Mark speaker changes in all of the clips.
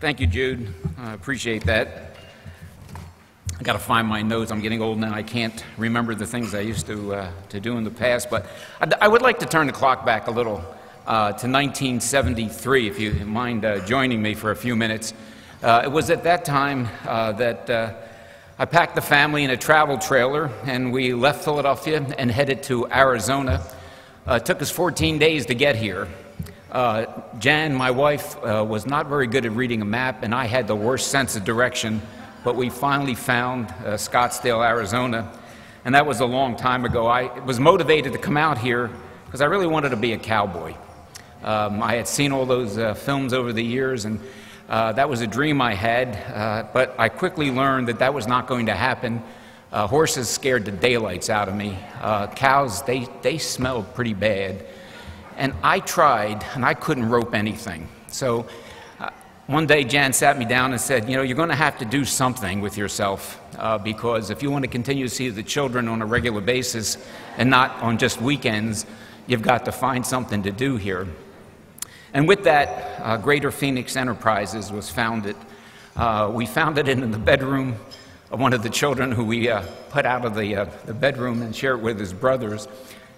Speaker 1: Thank you, Jude. I appreciate that. I got to find my notes. I'm getting old now. I can't remember the things I used to do in the past. But I would like to turn the clock back a little to 1973, if you mind joining me for a few minutes. It was at that time that I packed the family in a travel trailer, and we left Philadelphia and headed to Arizona. It took us 14 days to get here. Jan, my wife, was not very good at reading a map, and I had the worst sense of direction, but we finally found Scottsdale, Arizona, and that was a long time ago. I was motivated to come out here because I really wanted to be a cowboy. I had seen all those films over the years, and that was a dream I had, but I quickly learned that that was not going to happen. Horses scared the daylights out of me. Cows, they smelled pretty bad. And I tried, and I couldn't rope anything. So one day Jan sat me down and said, you know, you're going to have to do something with yourself because if you want to continue to see the children on a regular basis and not on just weekends, you've got to find something to do here. And with that, Greater Phoenix Enterprises was founded. We found it in the bedroom of one of the children who we put out of the bedroom and shared it with his brothers.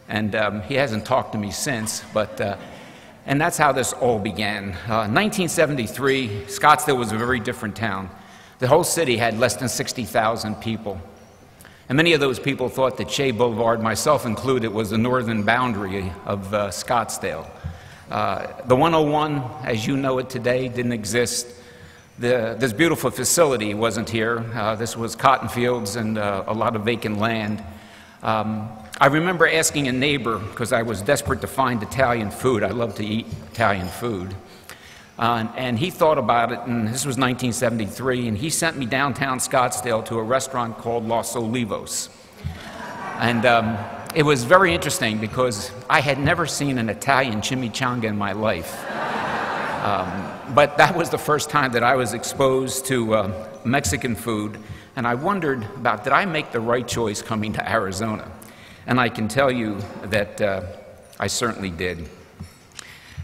Speaker 1: And he hasn't talked to me since, and that's how this all began. 1973, Scottsdale was a very different town. The whole city had less than 60,000 people. And many of those people thought that Shea Boulevard, myself included, was the northern boundary of Scottsdale. The 101, as you know it today, didn't exist. This beautiful facility wasn't here. This was cotton fields and a lot of vacant land. I remember asking a neighbor, because I was desperate to find Italian food. I love to eat Italian food. And he thought about it, and this was 1973, and he sent me downtown Scottsdale to a restaurant called Los Olivos. And it was very interesting because I had never seen an Italian chimichanga in my life. But that was the first time that I was exposed to Mexican food, and I wondered about, did I make the right choice coming to Arizona? And I can tell you that I certainly did.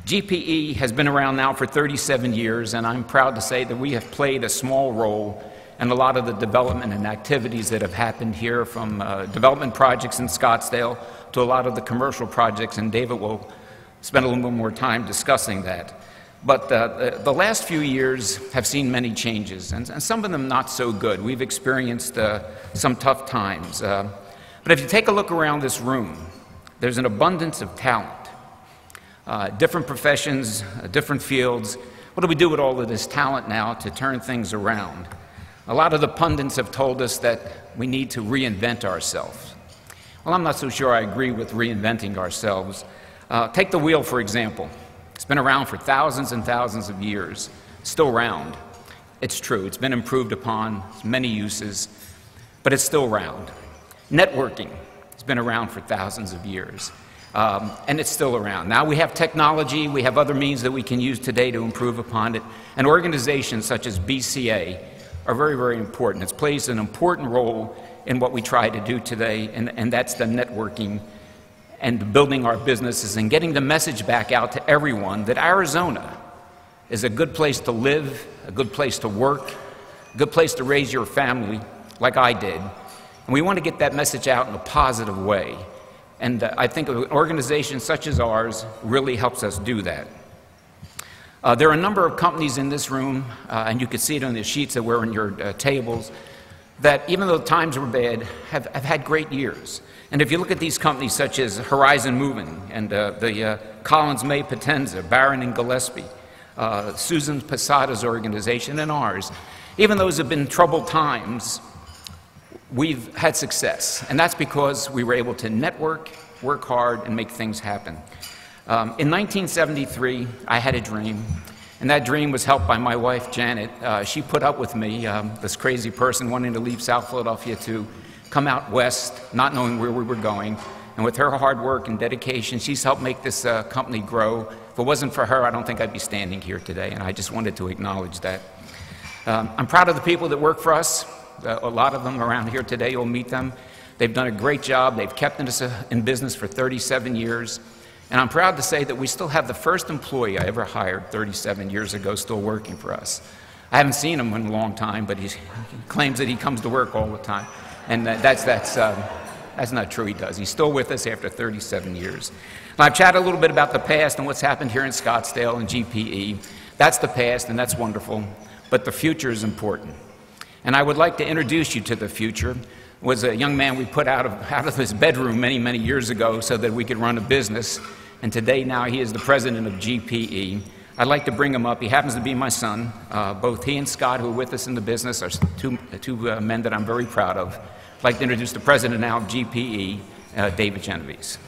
Speaker 1: GPE has been around now for 37 years, and I'm proud to say that we have played a small role in a lot of the development and activities that have happened here, from development projects in Scottsdale to a lot of the commercial projects, and David will spend a little bit more time discussing that. But the last few years have seen many changes, and some of them not so good. We've experienced some tough times. But if you take a look around this room, there's an abundance of talent. Different professions, different fields. What do we do with all of this talent now to turn things around? A lot of the pundits have told us that we need to reinvent ourselves. Well, I'm not so sure I agree with reinventing ourselves. Take the wheel, for example. It's been around for thousands and thousands of years, still round. It's true, it's been improved upon, many uses, but it's still round. Networking has been around for thousands of years, and it's still around. Now we have technology, we have other means that we can use today to improve upon it, and organizations such as BCA are very, very important. It plays an important role in what we try to do today, and that's the networking and building our businesses and getting the message back out to everyone that Arizona is a good place to live, a good place to work, a good place to raise your family, like I did. And we want to get that message out in a positive way. And I think an organization such as ours really helps us do that. There are a number of companies in this room, and you can see it on the sheets that were on your tables, that even though times were bad, have had great years. And if you look at these companies such as Horizon Moving and the Collins May Potenza, Barron and Gillespie, Susan Posada's organization and ours, even those have been troubled times, we've had success. And that's because we were able to network, work hard, and make things happen. In 1973, I had a dream, and that dream was helped by my wife, Janet. She put up with me, this crazy person wanting to leave South Philadelphia to come out west, not knowing where we were going. And with her hard work and dedication, she's helped make this company grow. If it wasn't for her, I don't think I'd be standing here today, and I just wanted to acknowledge that. I'm proud of the people that work for us. A lot of them around here today, you'll meet them. They've done a great job. They've kept us in business for 37 years. And I'm proud to say that we still have the first employee I ever hired 37 years ago still working for us. I haven't seen him in a long time, but he claims that he comes to work all the time. And that's not true, he does. He's still with us after 37 years. Now, I've chatted a little bit about the past and what's happened here in Scottsdale and GPE. That's the past, and that's wonderful, but the future is important. And I would like to introduce you to the future. Was a young man we put out of his bedroom many, many years ago so that we could run a business. And today now he is the president of GPE. I'd like to bring him up. He happens to be my son. Both he and Scott, who are with us in the business, are two men that I'm very proud of. I'd like to introduce the president now of GPE, David Genovese.